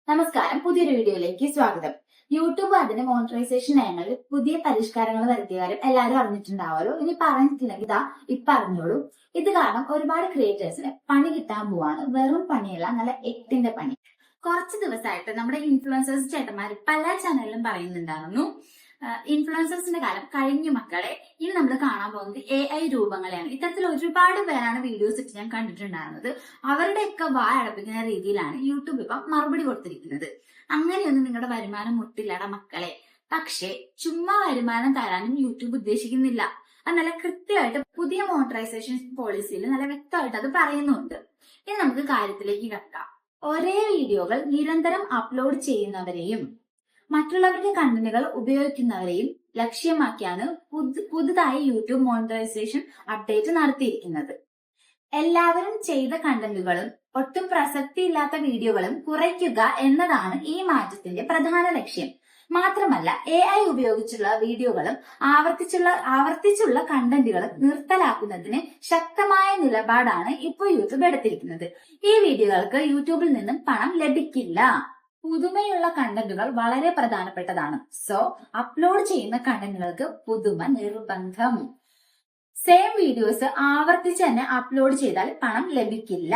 നമസ്കാരം, പുതിയൊരു വീഡിയോയിലേക്ക് സ്വാഗതം. യൂട്യൂബ് അതിന്റെ മോണിറ്റൈസേഷൻ നയങ്ങളിൽ പുതിയ പരിഷ്കാരങ്ങൾ വരുത്തിയ കാര്യം എല്ലാവരും അറിഞ്ഞിട്ടുണ്ടാവുമല്ലോ. ഇനി പറഞ്ഞിട്ടില്ലെങ്കിൽ ഇതാ ഇപ്പൊ അറിഞ്ഞോളൂ. ഇത് കാരണം ഒരുപാട് ക്രിയേറ്റേഴ്സിന് പണി കിട്ടാൻ പോവാണ്. വെറും പണിയല്ല, നല്ല എട്ടിന്റെ പണി. കുറച്ച് ദിവസമായിട്ട് നമ്മുടെ ഇൻഫ്ലുവൻസേഴ്സ് ചേട്ടന്മാർ പല ചാനലിലും പറയുന്നുണ്ടായിരുന്നു, ഇൻഫ്ലുവൻസേഴ്സിന്റെ കാലം കഴിഞ്ഞു മക്കളെ, ഇനി നമ്മൾ കാണാൻ പോകുന്നത് AI രൂപങ്ങളെയാണ്. ഇത്തരത്തിൽ ഒരുപാട് പേരാണ് വീഡിയോസ് ഇട്ട് ഞാൻ കണ്ടിട്ടുണ്ടായിരുന്നത്. അവരുടെയൊക്കെ വായടപ്പിക്കുന്ന രീതിയിലാണ് യൂട്യൂബ് ഇപ്പം മറുപടി കൊടുത്തിരിക്കുന്നത്. അങ്ങനെയൊന്നും നിങ്ങളുടെ വരുമാനം മുട്ടില്ലട മക്കളെ. പക്ഷേ ചുമ്മാ വരുമാനം തരാനും യൂട്യൂബ് ഉദ്ദേശിക്കുന്നില്ല. അത് നല്ല കൃത്യമായിട്ട് പുതിയ മോണിറ്റൈസേഷൻ പോളിസിയിൽ നല്ല വ്യക്തമായിട്ട് അത് പറയുന്നുണ്ട്. ഇനി നമുക്ക് കാര്യത്തിലേക്ക് കിടക്കാം. ഒരേ വീഡിയോകൾ നിരന്തരം അപ്ലോഡ് ചെയ്യുന്നവരെയും മറ്റുള്ളവരുടെ കണ്ടന്റുകൾ ഉപയോഗിക്കുന്നവരെയും ലക്ഷ്യമാക്കിയാണ് പുതുതായി യൂട്യൂബ് മോണിറ്റൈസേഷൻ അപ്ഡേറ്റ് നടത്തിയിരിക്കുന്നത്. എല്ലാവരും ചെയ്ത കണ്ടന്റുകളും ഒട്ടും പ്രസക്തിയില്ലാത്ത വീഡിയോകളും കുറയ്ക്കുക എന്നതാണ് ഈ മാറ്റത്തിന്റെ പ്രധാന ലക്ഷ്യം. മാത്രമല്ല, AI ഉപയോഗിച്ചുള്ള വീഡിയോകളും ആവർത്തിച്ചുള്ള കണ്ടന്റുകളും നിർത്തലാക്കുന്നതിന് ശക്തമായ നിലപാടാണ് ഇപ്പോൾ യൂട്യൂബ് എടുത്തിരിക്കുന്നത്. ഈ വീഡിയോകൾക്ക് യൂട്യൂബിൽ നിന്നും പണം ലഭിക്കില്ല. പുതുമയുള്ള കണ്ടന്റുകൾ വളരെ പ്രധാനപ്പെട്ടതാണ്. സോ അപ്ലോഡ് ചെയ്യുന്ന കണ്ടന്റുകൾക്ക് പുതുമ നിർബന്ധം. സെയിം വീഡിയോസ് ആവർത്തിച്ച് തന്നെ അപ്ലോഡ് ചെയ്താൽ പണം ലഭിക്കില്ല.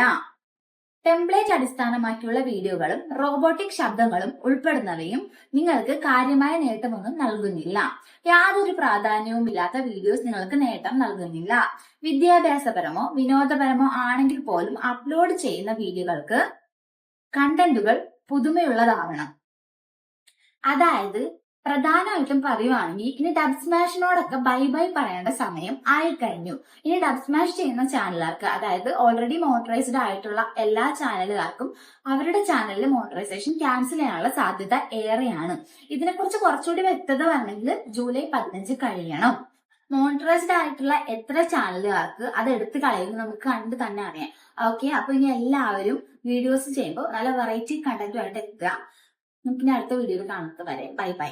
ടെംപ്ലേറ്റ് അടിസ്ഥാനമാക്കിയുള്ള വീഡിയോകളും റോബോട്ടിക് ശബ്ദങ്ങളും ഉൾപ്പെടുന്നവയും നിങ്ങൾക്ക് കാര്യമായ നേട്ടമൊന്നും നൽകുന്നില്ല. യാതൊരു പ്രാധാന്യവുമില്ലാത്ത വീഡിയോസ് നിങ്ങൾക്ക് നേട്ടം നൽകുന്നില്ല. വിദ്യാഭ്യാസപരമോ വിനോദപരമോ ആണെങ്കിൽ പോലും അപ്ലോഡ് ചെയ്യുന്ന വീഡിയോകൾക്ക് കണ്ടന്റുകൾ പുതുമയുള്ളതാവണം. അതായത് പ്രധാനമായിട്ടും പറയുവാണെങ്കിൽ ഇനി ഡബ് സ്മാഷിനോടൊക്കെ ബൈ ബൈ പറയേണ്ട സമയം ആയിക്കഴിഞ്ഞു. ഇനി ഡബ് സ്മാഷ് ചെയ്യുന്ന ചാനലുകാർക്ക്, അതായത് ഓൾറെഡി മോണിറ്ററൈസ്ഡ് ആയിട്ടുള്ള എല്ലാ ചാനലുകാർക്കും അവരുടെ ചാനലിൽ മോണിറ്ററൈസേഷൻ ക്യാൻസൽ ചെയ്യാനുള്ള സാധ്യത ഏറെയാണ്. ഇതിനെക്കുറിച്ച് കുറച്ചുകൂടി വ്യക്തത വരണമെങ്കിൽ ജൂലൈ 15 കഴിയണം. മോണിറ്ററൈസ്ഡ് ആയിട്ടുള്ള എത്ര ചാനലുകാർക്ക് അത് എടുത്തു കളയുന്നത് നമുക്ക് കണ്ടു തന്നെ അറിയാം. ഓക്കെ, അപ്പൊ ഇനി എല്ലാവരും വീഡിയോസ് ചെയ്യുമ്പോൾ നല്ല വെറൈറ്റി കണ്ടന്റുമായിട്ട് എത്തുക. നമുക്കിനി അടുത്ത വീഡിയോയിൽ കാണുന്നത് വരെ ബൈ ബൈ.